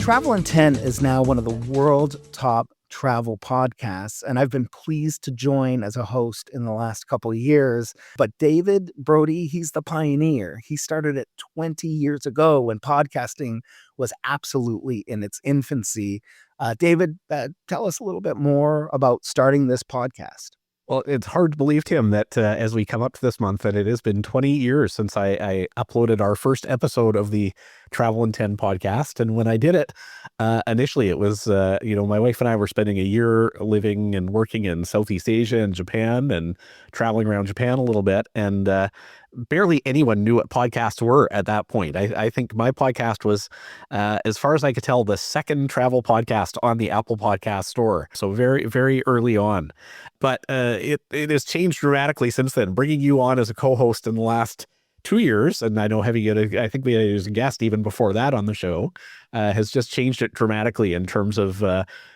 Travel in 10 is now one of the world's top travel podcasts, and I've been pleased to join as a host in the last couple of years. But David Brody, he's the pioneer. He started it 20 years ago when podcasting was absolutely in its infancy. David, tell us a little bit more about starting this podcast. Well, it's hard to believe, Tim, that as we come up to this month, that it has been 20 years since I uploaded our first episode of the Travel in 10 podcast. And when I did it, initially it was, my wife and I were spending a year living and working in Southeast Asia and Japan and traveling around Japan a little bit. And barely anyone knew what podcasts were at that point. I think my podcast was, as far as I could tell, the second travel podcast on the Apple Podcast Store. So very, very early on. But it has changed dramatically since then. Bringing you on as a co-host in the last 2 years, and I know having you, I think we had you as a guest even before that on the show, has just changed it dramatically in terms of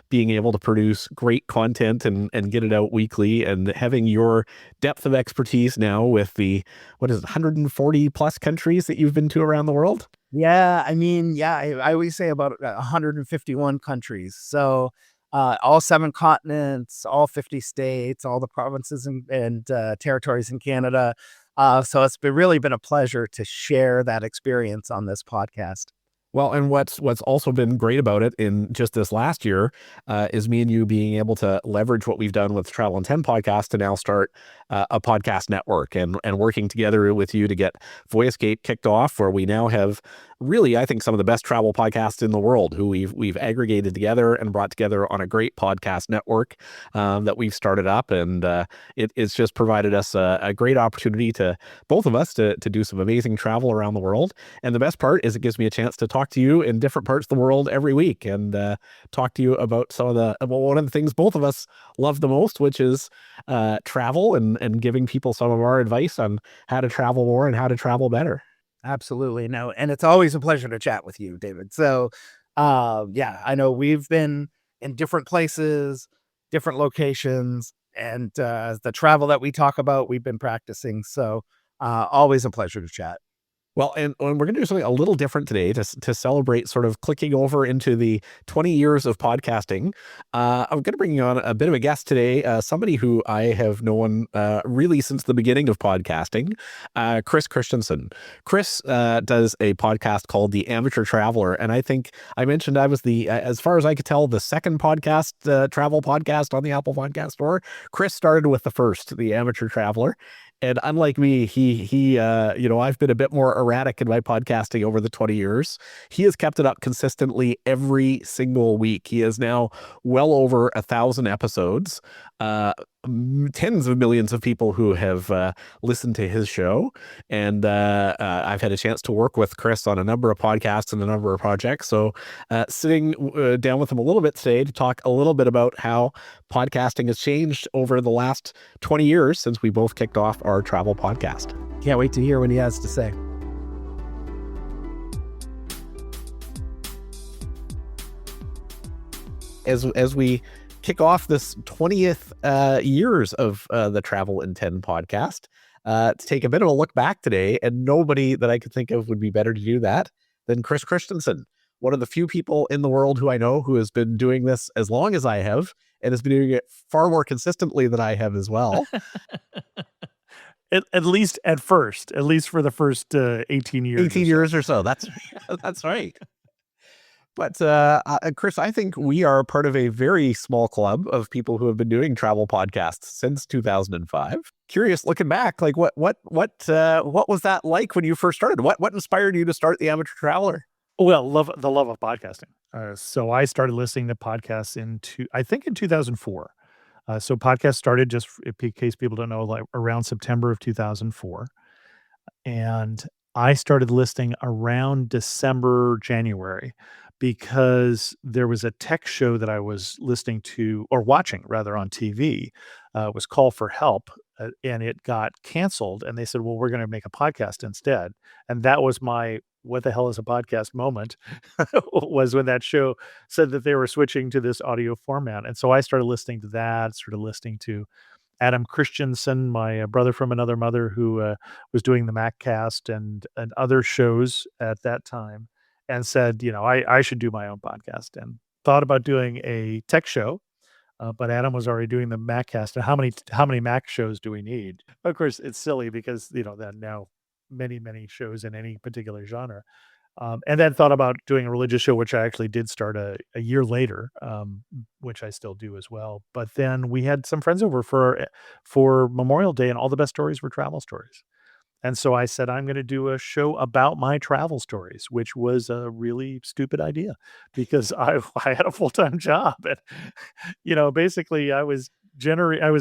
being able to produce great content and get it out weekly, and having your depth of expertise now with the, 140 plus countries that you've been to around the world? Yeah, I always say about 151 countries. So all 7 continents, all 50 states, all the provinces and territories in Canada. So it's really been a pleasure to share that experience on this podcast. Well, and what's also been great about it in just this last year is me and you being able to leverage what we've done with Travel in 10 podcast to now start a podcast network and working together with you to get Voyascape kicked off, where we now have really, I think, some of the best travel podcasts in the world who we've aggregated together and brought together on a great podcast network that we've started up. And it's just provided us a great opportunity to both of us to do some amazing travel around the world. And the best part is it gives me a chance to talk to you in different parts of the world every week and talk to you about one of the things both of us love the most, which is travel and giving people some of our advice on how to travel more and how to travel better. Absolutely. No, and it's always a pleasure to chat with you, David. So, I know we've been in different places, different locations, and the travel that we talk about, we've been practicing. So, always a pleasure to chat. Well, and we're going to do something a little different today to celebrate sort of clicking over into the 20 years of podcasting. I'm going to bring on a bit of a guest today, somebody who I have known really since the beginning of podcasting, Chris Christensen. Chris does a podcast called The Amateur Traveler. And I think I mentioned I was as far as I could tell, the second podcast, travel podcast on the Apple Podcast Store. Chris started with the first, The Amateur Traveler. And unlike me, he I've been a bit more erratic in my podcasting over the 20 years. He has kept it up consistently every single week. He is now well over 1,000 episodes. Tens of millions of people who have listened to his show. And I've had a chance to work with Chris on a number of podcasts and a number of projects. So sitting down with him a little bit today to talk a little bit about how podcasting has changed over the last 20 years since we both kicked off our travel podcast. Can't wait to hear what he has to say. As we kick off this 20th years of the Travel in 10 podcast, to take a bit of a look back today, and nobody that I could think of would be better to do that than Chris Christensen, one of the few people in the world who I know who has been doing this as long as I have and has been doing it far more consistently than I have as well. At least for the first 18 years. 18 years or so. That's right. But Chris, I think we are part of a very small club of people who have been doing travel podcasts since 2005. Curious, looking back, like what was that like when you first started? What inspired you to start The Amateur Traveler? Well, the love of podcasting. So I started listening to podcasts in 2004. So podcasts started, just in case people don't know, like around September of 2004. And I started listening around December, January, because there was a tech show that I was listening to, or watching rather, on TV. It was Call for Help, and it got canceled. And they said, well, we're going to make a podcast instead. And that was my what the hell is a podcast moment was when that show said that they were switching to this audio format. And so I started listening to that, started listening to Adam Christensen, my brother from another mother, who was doing the MacCast and other shows at that time. and said, I should do my own podcast, and thought about doing a tech show. But Adam was already doing the Maccast, and how many Mac shows do we need? Of course, it's silly because that now many shows in any particular genre. And then thought about doing a religious show, which I actually did start a year later, which I still do as well. But then we had some friends over for Memorial Day, and all the best stories were travel stories. And so I said, I'm going to do a show about my travel stories, which was a really stupid idea because I had a full-time job. And, basically I was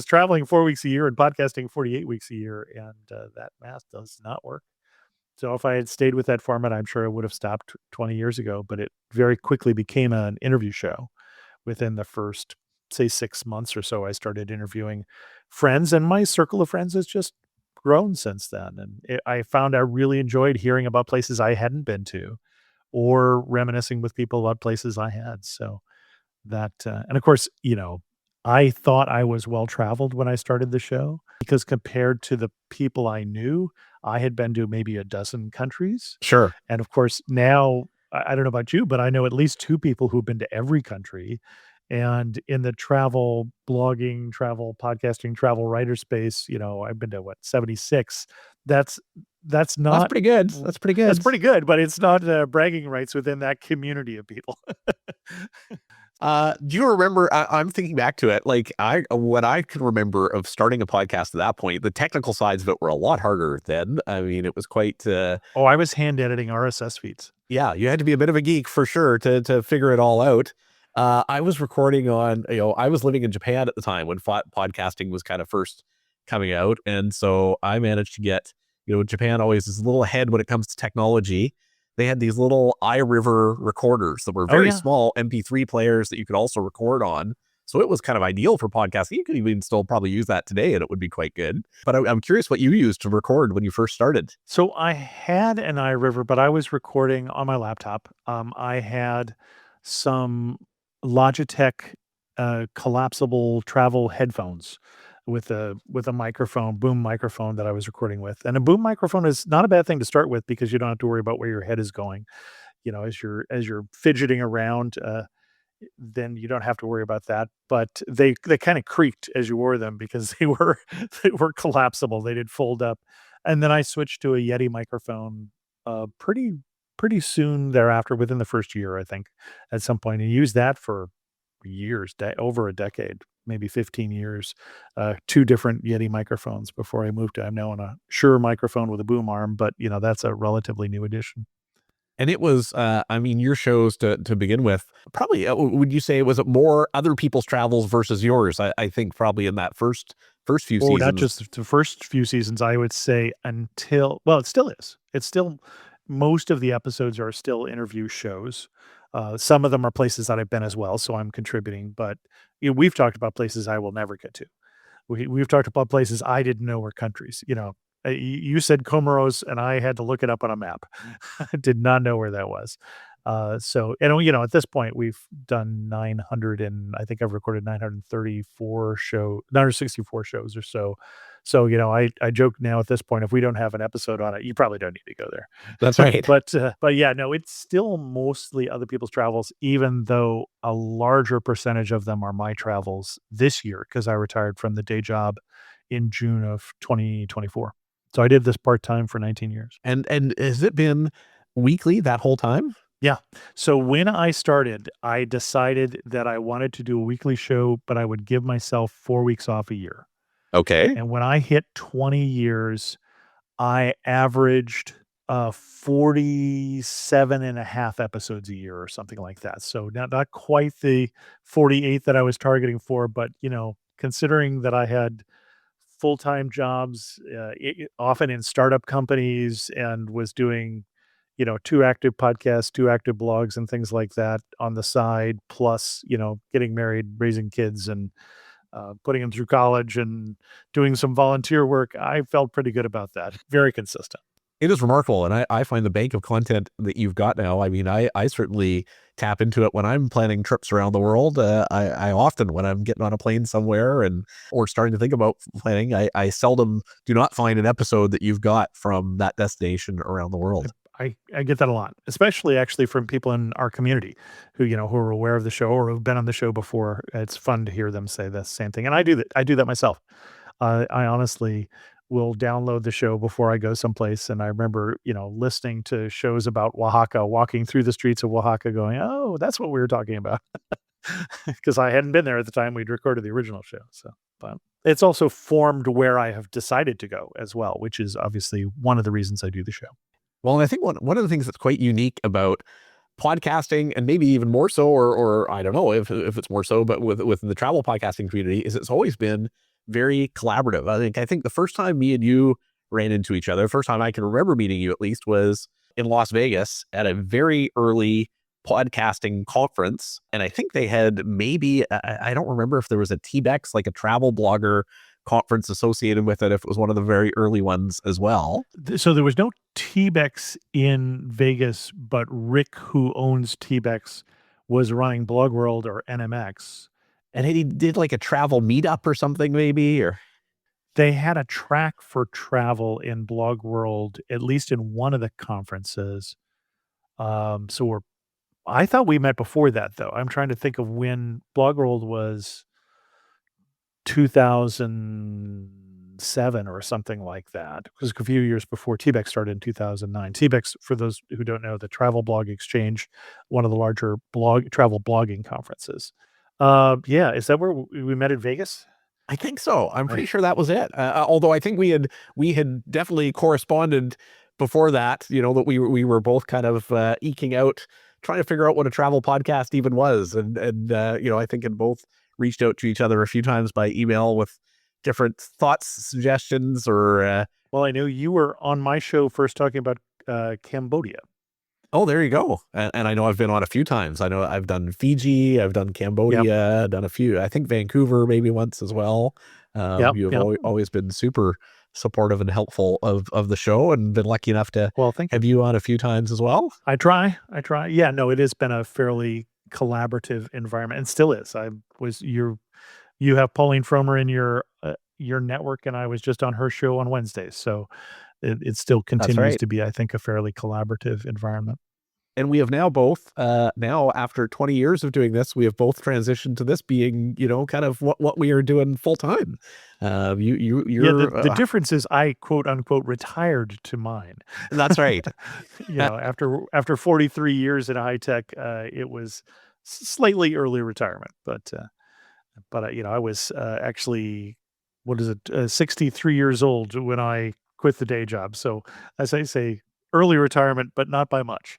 traveling 4 weeks a year and podcasting 48 weeks a year. And that math does not work. So if I had stayed with that format, I'm sure I would have stopped 20 years ago, but it very quickly became an interview show. Within the first, say, 6 months or so, I started interviewing friends, and my circle of friends has just grown since then. And I found I really enjoyed hearing about places I hadn't been to or reminiscing with people about places I had. So and of course, I thought I was well traveled when I started the show because compared to the people I knew, I had been to maybe a dozen countries. Sure. And of course, now I don't know about you, but I know at least two people who've been to every country. And in the travel blogging, travel podcasting, travel writer space, I've been to 76. That's That's not pretty good. That's pretty good. that's pretty good, but it's not bragging rights within that community of people. Do you remember? I'm thinking back to it. Like what I can remember of starting a podcast at that point, the technical sides of it were a lot harder then. I mean, it was quite. Oh, I was hand editing RSS feeds. Yeah, you had to be a bit of a geek for sure to figure it all out. I was recording on. I was living in Japan at the time when podcasting was kind of first coming out, and so I managed to get. Japan always is a little ahead when it comes to technology. They had these little iRiver recorders that were very small MP3 players that you could also record on. So it was kind of ideal for podcasting. You could even still probably use that today and it would be quite good. But I'm curious what you used to record when you first started. So I had an iRiver, but I was recording on my laptop. I had some Logitech collapsible travel headphones with a microphone, boom microphone that I was recording with. And a boom microphone is not a bad thing to start with because you don't have to worry about where your head is going. As you're fidgeting around, then you don't have to worry about that. But they kind of creaked as you wore them because they were collapsible. They did fold up. And then I switched to a Yeti microphone pretty soon thereafter, within the first year, I think, at some point, and used that for years, over a decade, maybe 15 years, two different Yeti microphones before I moved to. I'm now on a Shure microphone with a boom arm, but that's a relatively new addition. And it was, your shows to begin with, probably, would you say, was it more other people's travels versus yours? I think probably in that first few seasons. Not just the first few seasons, I would say it still is. It's still, most of the episodes are still interview shows. Some of them are places that I've been as well, so I'm contributing. But we've talked about places I will never get to. We've talked about places I didn't know were countries. You said Comoros, and I had to look it up on a map. I did not know where that was. At this point, we've done 900, and I think I've recorded 964 964 shows or so. So, I joke now at this point, if we don't have an episode on it, you probably don't need to go there. That's right. But yeah, no, it's still mostly other people's travels, even though a larger percentage of them are my travels this year because I retired from the day job in June of 2024. So I did this part-time for 19 years. And has it been weekly that whole time? Yeah. So when I started, I decided that I wanted to do a weekly show, but I would give myself 4 weeks off a year. Okay. And when I hit 20 years, I averaged 47 and a half episodes a year or something like that. So not quite the 48 that I was targeting for, but considering that I had full-time jobs, often in startup companies, and was doing, 2 active podcasts, 2 active blogs and things like that on the side, plus, getting married, raising kids, and putting them through college and doing some volunteer work. I felt pretty good about that. Very consistent. It is remarkable. And I find the bank of content that you've got now. I mean, I certainly tap into it when I'm planning trips around the world. I often, when I'm getting on a plane somewhere or starting to think about planning, I seldom do not find an episode that you've got from that destination around the world. I get that a lot, especially actually from people in our community who are aware of the show or have been on the show before. It's fun to hear them say the same thing. And I do that. I do that myself. I honestly will download the show before I go someplace. And I remember, listening to shows about Oaxaca, walking through the streets of Oaxaca going, oh, that's what we were talking about. Because I hadn't been there at the time we'd recorded the original show. So, but it's also formed where I have decided to go as well, which is obviously one of the reasons I do the show. Well, and I think one of the things that's quite unique about podcasting, and maybe even more so, or I don't know if it's more so, but with the travel podcasting community, is it's always been very collaborative. I think the first time me and you ran into each other, the first time I can remember meeting you at least, was in Las Vegas at a very early podcasting conference. And I think they had maybe, I don't remember if there was a TBEX, like a travel blogger conference associated with it, if it was one of the very early ones as well. So there was no TBEX in Vegas, but Rick, who owns TBEX, was running Blog World or NMX. And he did like a travel meetup or something maybe, or they had a track for travel in Blog World, at least in one of the conferences. I thought we met before that, though. I'm trying to think of when Blog World was 2007 or something like that. It was a few years before TBEX started in 2009. TBEX, for those who don't know, the Travel Blog Exchange, one of the larger travel blogging conferences. Yeah, is that where we met in Vegas? I think so. I'm pretty sure that was it. Although I think we had definitely corresponded before that. That we were both kind of eking out, trying to figure out what a travel podcast even was, and I think had both reached out to each other a few times by email with different thoughts, suggestions, or well, I know you were on my show first talking about Cambodia. Oh, there you go. And I know I've been on a few times. I know I've done Fiji, I've done Cambodia, done a few. I think Vancouver maybe once as well. You have always been super supportive and helpful of the show, and been lucky enough to have you on a few times as well. I try. Yeah, no, it has been a fairly collaborative environment, and still is. You have Pauline Fromer in your network, and I was just on her show on Wednesdays. So it still continues to be, I think, a fairly collaborative environment. And we have now both, now after 20 years of doing this, we have both transitioned to this being, kind of what we are doing full time. The difference is I quote unquote retired to mine. That's right. After 43 years in high tech, it was slightly early retirement, but I was actually, 63 years old when I quit the day job. So as I say, early retirement, but not by much.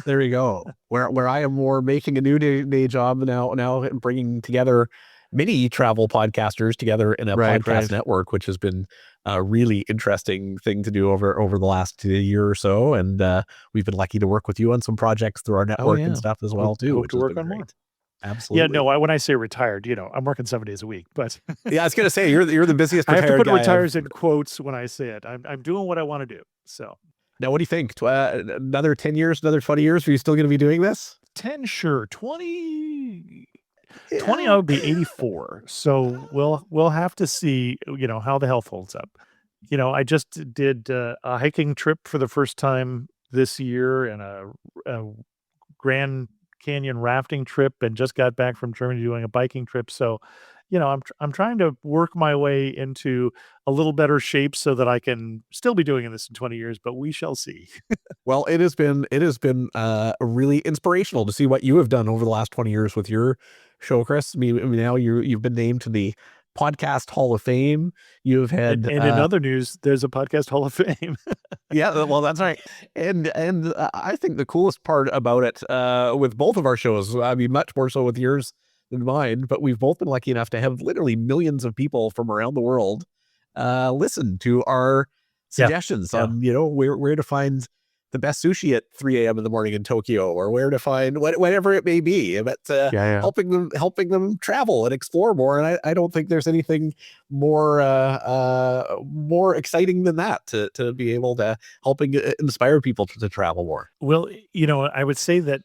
There you go. Where I am more making a new day job now bringing together many travel podcasters together in a podcast network, which has been a really interesting thing to do over the last year or so. And we've been lucky to work with you on some projects through our network and stuff as well too. Hope to work on more. Absolutely. Yeah, no, when I say retired, I'm working 7 days a week, but yeah, I was going to say, you're the busiest retired guy. I have to put retires in quotes when I say it. I'm doing what I want to do. So now, what do you think? Another 10 years, another 20 years? Are you still going to be doing this? 10, sure. 20, I would be 84. So we'll have to see, how the health holds up. I just did a hiking trip for the first time this year, and a Grand Canyon rafting trip, and just got back from Germany doing a biking trip. So, I'm trying to work my way into a little better shape so that I can still be doing this in 20 years, but we shall see. Well, it has been really inspirational to see what you have done over the last 20 years with your show, Chris. I mean now you've been named to the Podcast Hall of Fame. You've had, and in other news, there's a Podcast Hall of Fame. Yeah, well, that's right. And I think the coolest part about it, with both of our shows, I mean, much more so with yours than mine, but we've both been lucky enough to have literally millions of people from around the world listen to our suggestions on, where to find the best sushi at 3 a.m. in the morning in Tokyo, or where to find whatever it may be, but helping them travel and explore more. And I don't think there's anything more exciting than that, to be able to helping inspire people to travel more. Well, I would say that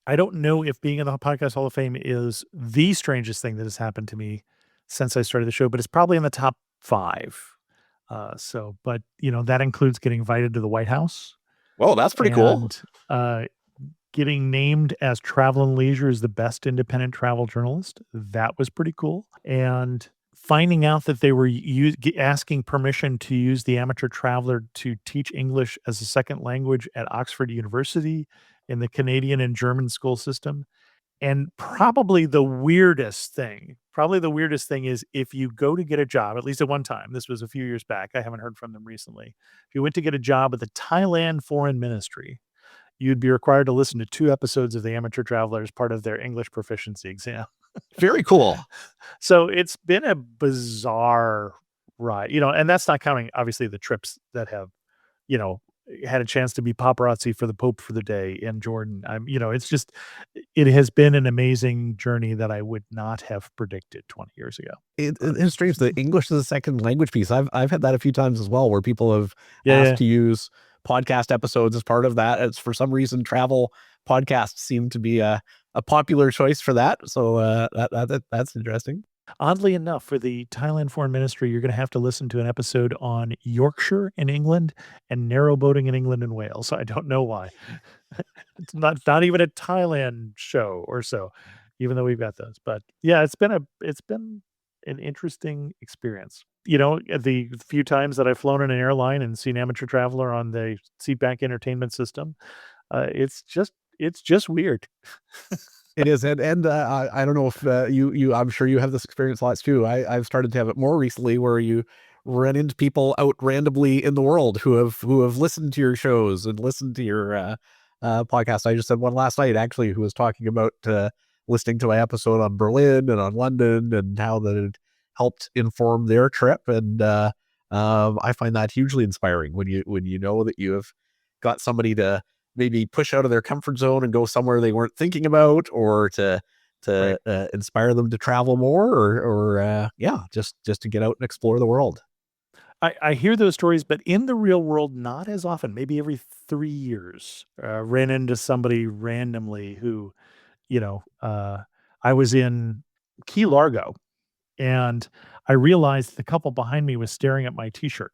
I don't know if being in the Podcast Hall of Fame is the strangest thing that has happened to me since I started the show, but it's probably in the top 5. But that includes getting invited to the White House. Well, that's pretty cool. and getting named as Travel and Leisure as the best independent travel journalist. That was pretty cool. And finding out that they were asking permission to use the Amateur Traveler to teach English as a second language at Oxford University in the Canadian and German school system. And probably the weirdest thing is if you go to get a job, at least at one time, this was a few years back, I haven't heard from them recently. If you went to get a job at the Thailand Foreign Ministry, you'd be required to listen to 2 episodes of The Amateur Traveler as part of their English proficiency exam. Very cool. So it's been a bizarre ride, and that's not counting obviously the trips that have, you know, had a chance to be paparazzi for the Pope for the day in Jordan. It's just it has been an amazing journey that I would not have predicted 20 years ago. It's strange. The English is a second language piece. I've had that a few times as well, where people have Yeah, asked yeah. to use podcast episodes as part of that. It's for some reason travel podcasts seem to be a popular choice for that. So that's interesting. Oddly enough, for the Thailand Foreign Ministry, you're gonna have to listen to an episode on Yorkshire in England and narrowboating in England and Wales. I don't know why. It's not even a Thailand show or so, even though we've got those. But yeah, it's been an interesting experience. The few times that I've flown in an airline and seen Amateur Traveler on the seatback entertainment system, it's just weird. It is, and I don't know if you I'm sure you have this experience lots too. I've started to have it more recently, where you run into people out randomly in the world who have listened to your shows and listened to your podcast. I just had one last night actually who was talking about listening to my episode on Berlin and on London and how that it helped inform their trip, and I find that hugely inspiring when you know that you have got somebody to maybe push out of their comfort zone and go somewhere they weren't thinking about, or to Right. inspire them to travel more, or yeah, just to get out and explore the world. I hear those stories, but in the real world, not as often. Maybe every 3 years, ran into somebody randomly who, you know, uh, I was in Key Largo, and I realized the couple behind me was staring at my T-shirt,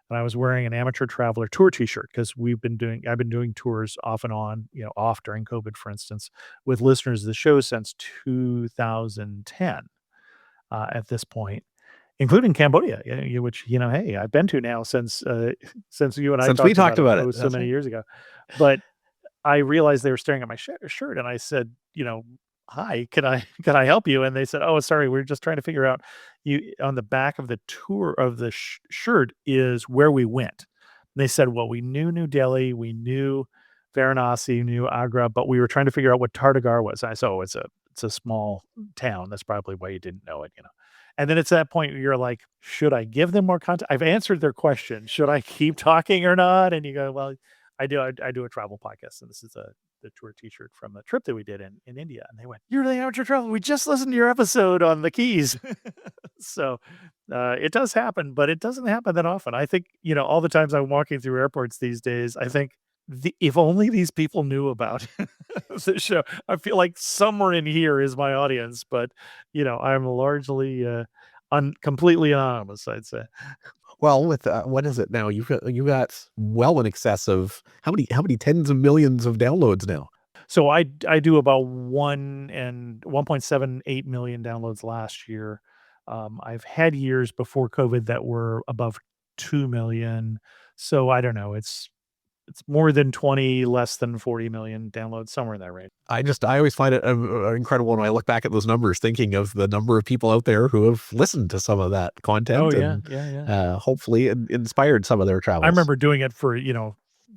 and I was wearing an Amateur Traveler tour T-shirt because I've been doing tours off and on, off during COVID, for instance, with listeners of the show since 2010, at this point, including Cambodia, which, hey, I've been to now since, since you and I Since we talked talked about it, about it, so that's many right. years ago. But I realized they were staring at my shirt, and I said, "Hi, can I help you?" And they said, "Oh, sorry, we're just trying to figure out you on the back of the tour of the shirt is where we went." And they said, "Well, we knew New Delhi, we knew Varanasi, knew Agra, but we were trying to figure out what Tartagar was." I said, "Oh, it's a small town. That's probably why you didn't know it." And then it's that point where you're like, "Should I give them more content? I've answered their question. Should I keep talking or not?" And you go, "Well, I do a travel podcast, and this is the tour T-shirt from the trip that we did in India." And they went, "You're the Amateur Traveler. We just listened to your episode on the Keys." So it does happen, but it doesn't happen that often. I think all the times I'm walking through airports these days, I think if only these people knew about the show. I feel like somewhere in here is my audience, but I'm largely completely anonymous, I'd say. Well, with what is it now? You got well in excess of how many tens of millions of downloads now. So I do about 1.78 million downloads last year. I've had years before COVID that were above 2 million. So I don't know. It's more than 20, less than 40 million downloads, somewhere in that range. I always find it incredible when I look back at those numbers, thinking of the number of people out there who have listened to some of that Oh content yeah, and yeah, yeah. hopefully inspired some of their I travels. remember doing it for,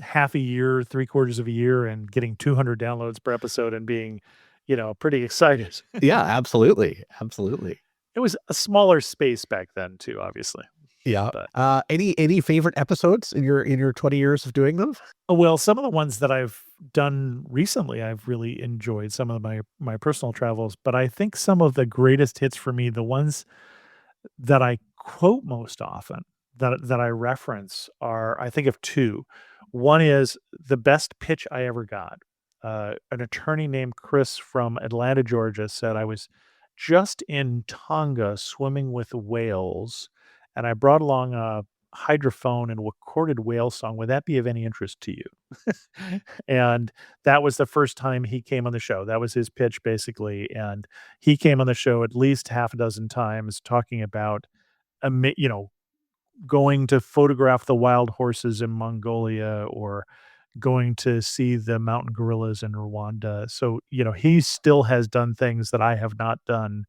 half a year, 3/4 of a year and getting 200 downloads per episode and being, pretty excited. Yeah, absolutely, absolutely. It was a smaller space back then too, obviously. Yeah. But Any favorite episodes in your 20 years of doing them? well, some of the ones that I've done recently, I've really enjoyed some of my personal travels, but I think some of the greatest hits for me, the ones that I quote most often, that I reference are, I think of 2. One is the best pitch I ever got. An attorney named Chris from Atlanta, Georgia said, "I was just in Tonga swimming with whales, and I brought along a hydrophone and recorded whale song. Would that be of any interest to you?" And that was the first time he came on the show. That was his pitch, basically, and he came on the show at least half a dozen times talking about, you know, going to photograph the wild horses in Mongolia or going to see the mountain gorillas in Rwanda. So, you know, he still has done things that I have not done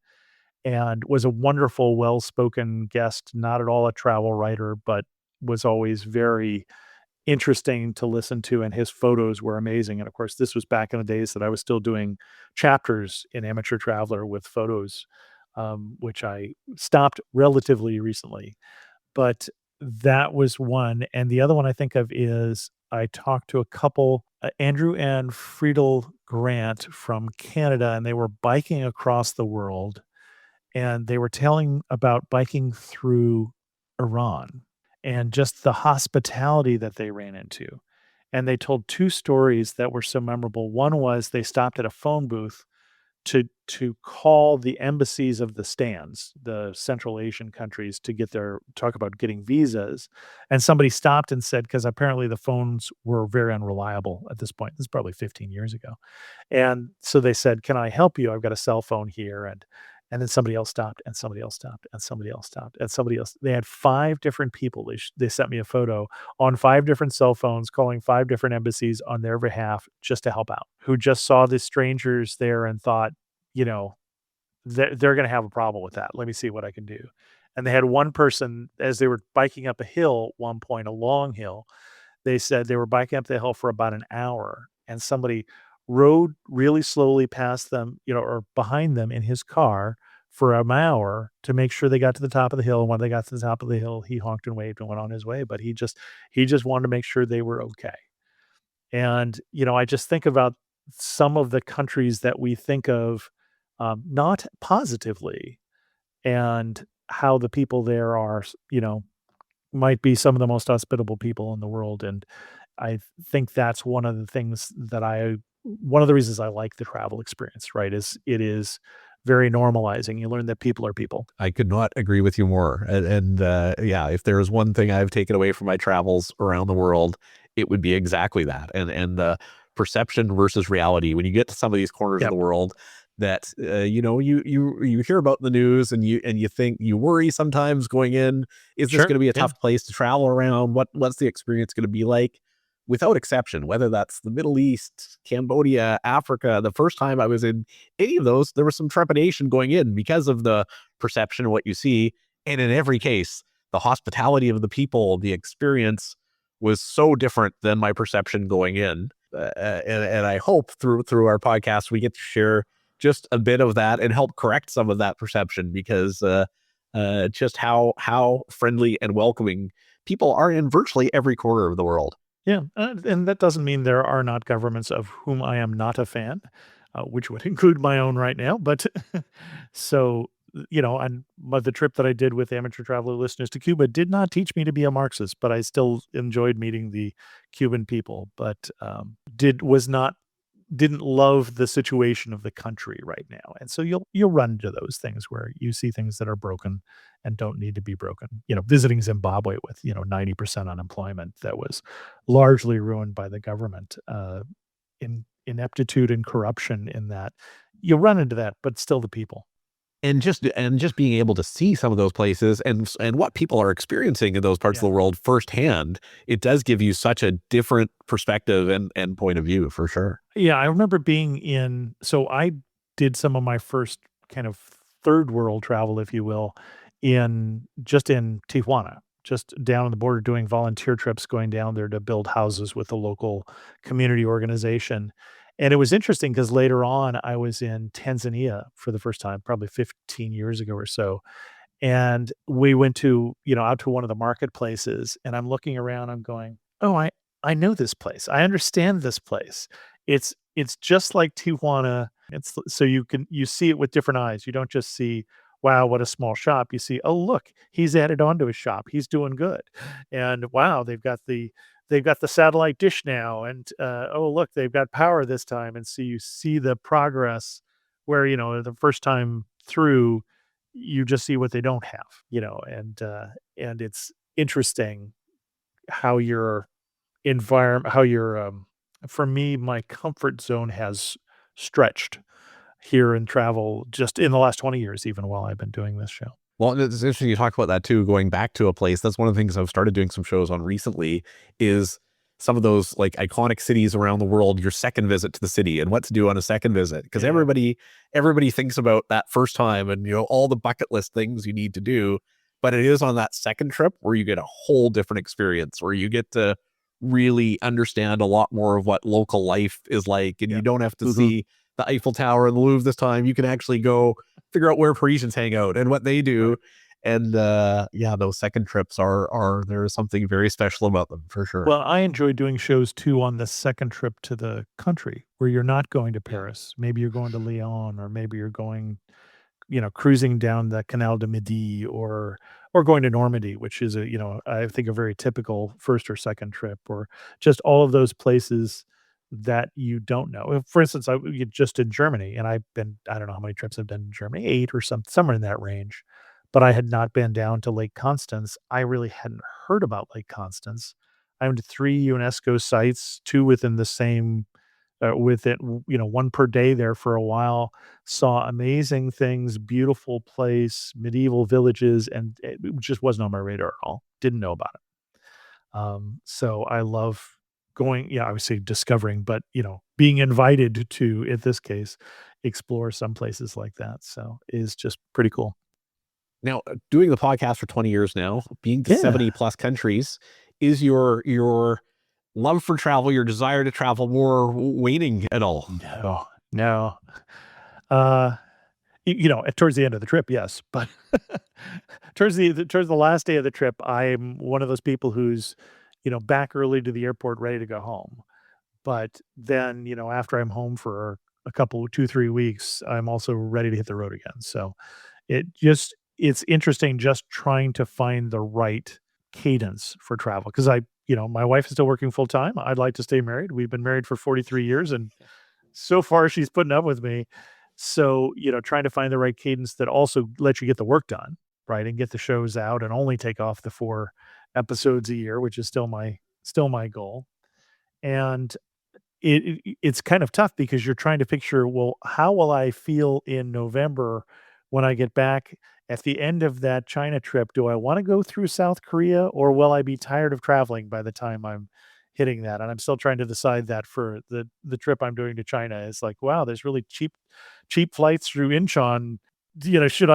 and was a wonderful, well-spoken guest, not at all a travel writer, but was always very interesting to listen to, and his photos were amazing. And of course, this was back in the days that I was still doing chapters in Amateur Traveler with photos, which I stopped relatively recently. But that was one, and the other one I think of is I talked to a couple, Andrew and Friedel Grant from Canada, and they were biking across the world, and they were telling about biking through Iran and just the hospitality that they ran into. And they told 2 stories that were so memorable. One was they stopped at a phone booth to call the embassies of the stands, the Central Asian countries, to get their talk about getting visas, and somebody stopped and said, because apparently the phones were very unreliable at this point. This is probably 15 years ago. And so they said, "Can I help you? I've got a cell phone here." And then somebody else stopped, and somebody else stopped, and somebody else stopped, and somebody else. They had 5 different people. They sent me a photo on 5 different cell phones calling 5 different embassies on their behalf just to help out, who just saw the strangers there and thought, you know, they're gonna have a problem with that. Let me see what I can do. And they had one person, as they were biking up a hill, one point, a long hill, they said they were biking up the hill for about an hour, and somebody rode really slowly past them, you know, or behind them in his car for an hour to make sure they got to the top of the hill, and when they got to the top of the hill, he honked and waved and went on his way, but he just wanted to make sure they were okay. And, you know, I just think about some of the countries that we think of, not positively, and how the people there are, you know, might be some of the most hospitable people in the world, and I think that's one of the things that one of the reasons I like the travel experience, right, is it is very normalizing. You learn that people are people. I could not agree with you more. Yeah, if there is one thing I've taken away from my travels around the world, it would be exactly that. And the perception versus reality. When you get to some of these corners of Yep. the world that you know, you hear about in the news, and you think, you worry sometimes going in, is this going Sure. to be a Yeah. tough place to travel around? What's the experience going to be like? Without exception, whether that's the Middle East, Cambodia, Africa, the first time I was in any of those, there was some trepidation going in because of the perception of what you see. And in every case, the hospitality of the people, the experience was so different than my perception going in. And I hope through our podcast, we get to share just a bit of that and help correct some of that perception, because just how friendly and welcoming people are in virtually every corner of the world. Yeah, and that doesn't mean there are not governments of whom I am not a fan, which would include my own right now. But so, you know, but the trip that I did with Amateur Traveler listeners to Cuba did not teach me to be a Marxist, but I still enjoyed meeting the Cuban people. But didn't love the situation of the country right now. And so you'll run into those things where you see things that are broken and don't need to be broken. You know, visiting Zimbabwe with, you know, 90% unemployment that was largely ruined by the government, in ineptitude and corruption in that. You'll run into that, but still the people. And just being able to see some of those places and what people are experiencing in those parts of Yeah. the world firsthand, it does give you such a different perspective and point of view, for sure. Yeah, I remember so I did some of my first kind of third world travel, if you will, in Tijuana, just down on the border doing volunteer trips, going down there to build houses with the local community organization. And it was interesting because later on I was in Tanzania for the first time, probably 15 years ago or so. And we went to, you know, out to one of the marketplaces, and I'm looking around, I'm going, "Oh, I know this place. I understand this place." It's just like Tijuana. So you see it with different eyes. You don't just see, "Wow, what a small shop." You see, "Oh, look, he's added on to his shop. He's doing good." And, "Wow, they've got the satellite dish now." And, "Oh, look, they've got power this time." And so you see the progress where, you know, the first time through, you just see what they don't have, you know, and interesting how your environment, how your for me, my comfort zone has stretched here in travel just in the last 20 years, even while I've been doing this show. Well, it's interesting you talk about that too, going back to a place. That's one of the things I've started doing some shows on recently is some of those like iconic cities around the world, your second visit to the city and what to do on a second visit. Because Yeah. everybody thinks about that first time and, all the bucket list things you need to do. But it is on that second trip where you get a whole different experience, where you get to really understand a lot more of what local life is like. And Yeah. you don't have to Mhm. see the Eiffel Tower and the Louvre this time. You can actually go figure out where Parisians hang out and what they do. Right. And yeah, those second trips are there's something very special about them for sure. Well, I enjoy doing shows too on the second trip to the country where you're not going to Yeah. Paris. Maybe you're going to Lyon, or maybe you're going, cruising down the Canal de Midi, or going to Normandy, which is I think a very typical first or second trip, or just all of those places that you don't know. For instance, just in Germany, and I don't know how many trips I've done in Germany, 8 or somewhere in that range, but I had not been down to Lake Constance. I really hadn't heard about Lake Constance. I went to 3 UNESCO sites, 2 within the same with it, one per day there for a while, saw amazing things, beautiful place, medieval villages, and it just wasn't on my radar at all. Didn't know about it. So I love going, yeah, I would say discovering, but being invited to, in this case, explore some places like that. So is just pretty cool. Now, doing the podcast for 20 years now, being to Yeah. 70 plus countries, is your love for travel, your desire to travel more waning at all? No, no. Uh, towards the end of the trip, yes, but towards the last day of the trip, I'm one of those people who's, back early to the airport, ready to go home. But then, after I'm home for a couple, 2, 3 weeks, I'm also ready to hit the road again. So it's interesting just trying to find the right cadence for travel, because my wife is still working full time. I'd like to stay married. We've been married for 43 years, and so far she's putting up with me. So, trying to find the right cadence that also lets you get the work done, right? And get the shows out and only take off the 4 episodes a year, which is still my goal. And it's kind of tough because you're trying to picture, well, how will I feel in November when I get back at the end of that China trip? Do I want to go through South Korea, or will I be tired of traveling by the time I'm hitting that? And I'm still trying to decide that for the trip I'm doing to China. It's like, wow, there's really cheap flights through Incheon. Should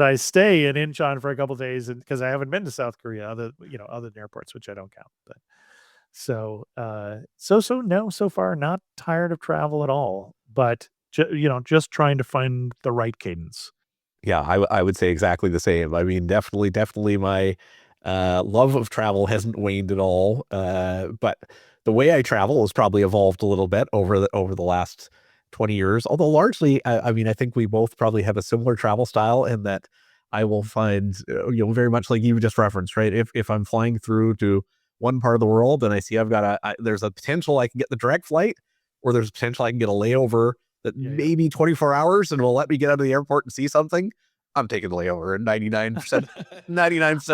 I stay in Incheon for a couple days, and because I haven't been to South Korea, other than airports, which I don't count. But so no, so far not tired of travel at all, but just trying to find the right cadence. Yeah, I would say exactly the same. I mean, definitely my love of travel hasn't waned at all. But the way I travel has probably evolved a little bit over the last 20 years. Although largely, I mean, I think we both probably have a similar travel style in that I will find, very much like you just referenced, right? If I'm flying through to one part of the world and I see there's a potential I can get the direct flight, or there's a potential I can get a layover that Yeah, yeah. maybe 24 hours and will let me get out of the airport and see something, I'm taking the layover in 99%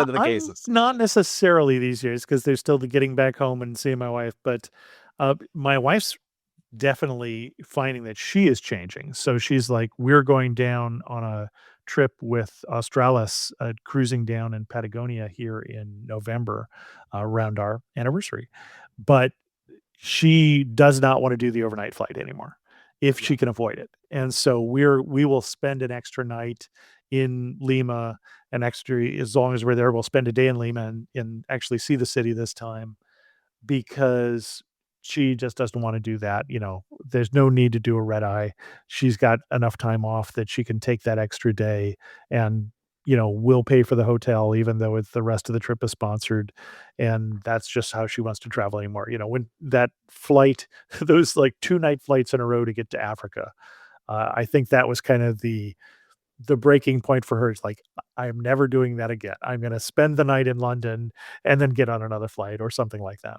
of the I'm cases. not necessarily these years, because there's still the getting back home and seeing my wife, but my wife's definitely finding that she is changing. So she's like, we're going down on a trip with Australis, cruising down in Patagonia here in November, around our anniversary. But she does not want to do the overnight flight anymore if Yeah. she can avoid it. And so we will spend an extra night in Lima, an extra, as long as we're there, we'll spend a day in Lima and actually see the city this time, because she just doesn't wanna do that. There's no need to do a red eye. She's got enough time off that she can take that extra day, and, we'll pay for the hotel even though the rest of the trip is sponsored, and that's just how she wants to travel anymore. When that flight those, like, 2-night flights in a row to get to Africa, I think that was kind of the breaking point for her. It's like, I'm never doing that again. I'm gonna spend the night in London and then get on another flight," or something like that.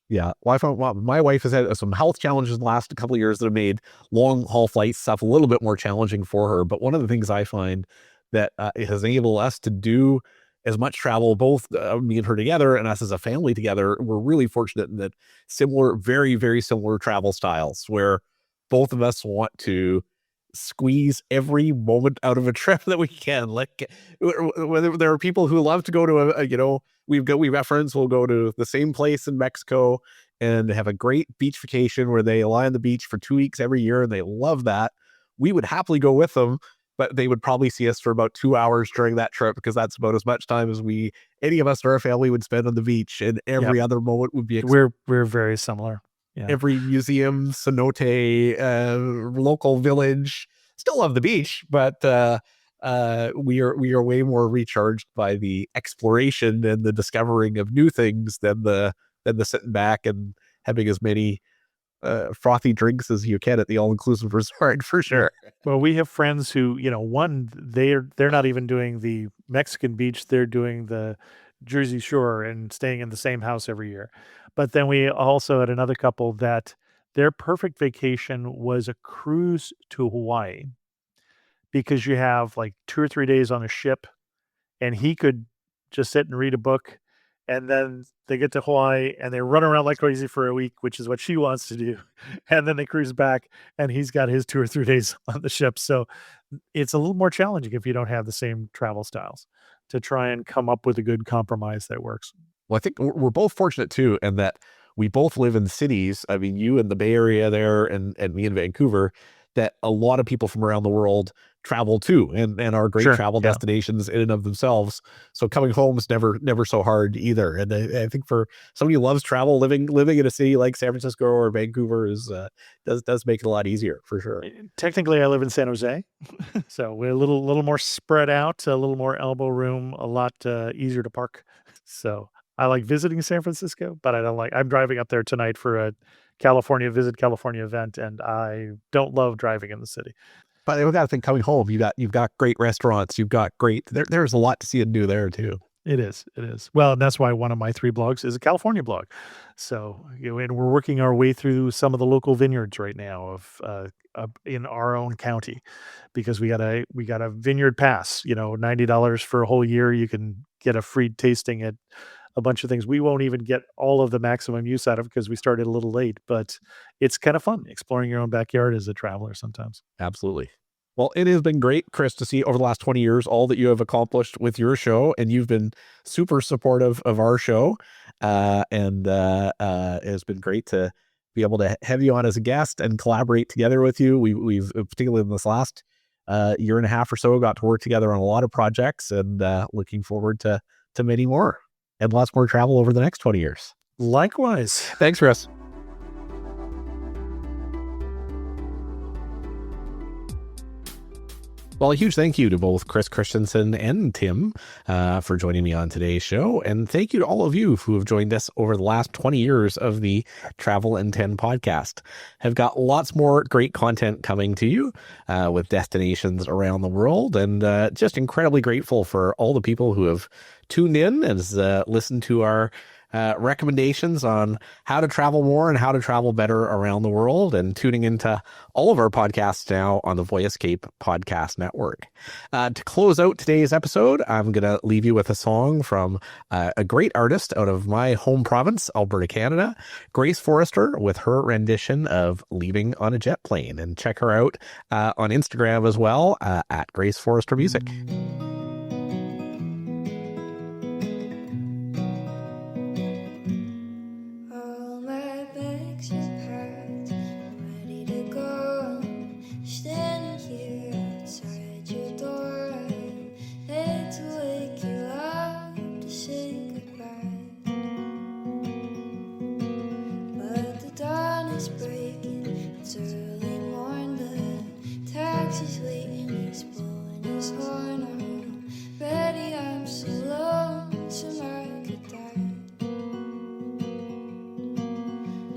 Yeah. Well, I found my wife has had some health challenges in the last couple of years that have made long haul flight stuff a little bit more challenging for her. But one of the things I find that it has enabled us to do as much travel, both me and her together and us as a family together. We're really fortunate in that very, very similar travel styles where both of us want to squeeze every moment out of a trip that we can. Like, whether there are people who love to go to we've got friends who'll go to the same place in Mexico and have a great beach vacation where they lie on the beach for 2 weeks every year and they love that. We would happily go with them, but they would probably see us for about 2 hours during that trip because that's about as much time as any of us or our family would spend on the beach, and every other moment would be we're very similar. Yeah. Every museum, cenote, local village. Still love the beach, but we are way more recharged by the exploration and the discovering of new things than the sitting back and having as many frothy drinks as you can at the all-inclusive resort, for sure. Well, we have friends who, they're not even doing the Mexican beach, they're doing the Jersey Shore and staying in the same house every year. But then we also had another couple that their perfect vacation was a cruise to Hawaii because you have like 2 or 3 days on a ship and he could just sit and read a book, and then they get to Hawaii and they run around like crazy for a week, which is what she wants to do. And then they cruise back and he's got his 2 or 3 days on the ship. So it's a little more challenging if you don't have the same travel styles to try and come up with a good compromise that works. Well, I think we're both fortunate too, in that we both live in cities. I mean, you in the Bay Area there and me in Vancouver, that a lot of people from around the world travel to and are great travel destinations in and of themselves. So coming home is never so hard either. And I think for somebody who loves travel, living in a city like San Francisco or Vancouver does make it a lot easier, for sure. Technically, I live in San Jose, so we're a little more spread out, a little more elbow room, a lot easier to park. So I like visiting San Francisco, but I'm driving up there tonight for a Visit California event, and I don't love driving in the city. But I gotta think, coming home, you've got great restaurants, you've got there's a lot to see and do there too. It is. Well, and that's why one of my 3 blogs is a California blog. So, and we're working our way through some of the local vineyards right now of in our own county, because we got a vineyard pass, $90 for a whole year. You can get a free tasting at a bunch of things. We won't even get all of the maximum use out of because we started a little late, but it's kind of fun exploring your own backyard as a traveler sometimes. Absolutely. Well, it has been great, Chris, to see over the last 20 years all that you have accomplished with your show, and you've been super supportive of our show. And it has been great to be able to have you on as a guest and collaborate together with you. We've particularly in this last year and a half or so, got to work together on a lot of projects, and looking forward to many more and lots more travel over the next 20 years. Likewise. Thanks, Chris. Well, a huge thank you to both Chris Christensen and Tim for joining me on today's show. And thank you to all of you who have joined us over the last 20 years of the Travel in 10 podcast. Have got lots more great content coming to you with destinations around the world, and just incredibly grateful for all the people who have tuned in and listened to our recommendations on how to travel more and how to travel better around the world, and tuning into all of our podcasts now on the Voyascape podcast network. To close out today's episode, I'm going to leave you with a song from a great artist out of my home province, Alberta, Canada, Grace Forrester, with her rendition of Leaving on a Jet Plane. And check her out on Instagram as well, at Grace Forrester Music.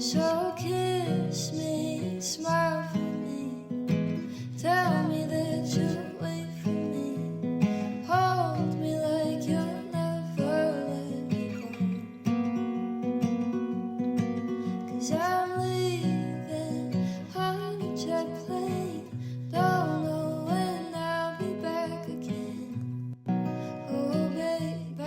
So kiss me, smile for me, tell me that you'll wait for me, hold me like you'll never let me go, 'cause I'm leaving on a jet plane, don't know when I'll be back again, oh babe,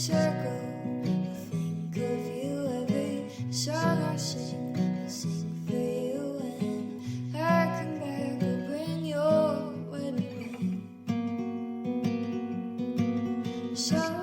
circle, I think of you. Every song I sing, I sing for you. When I come back, I'll bring your wedding ring. So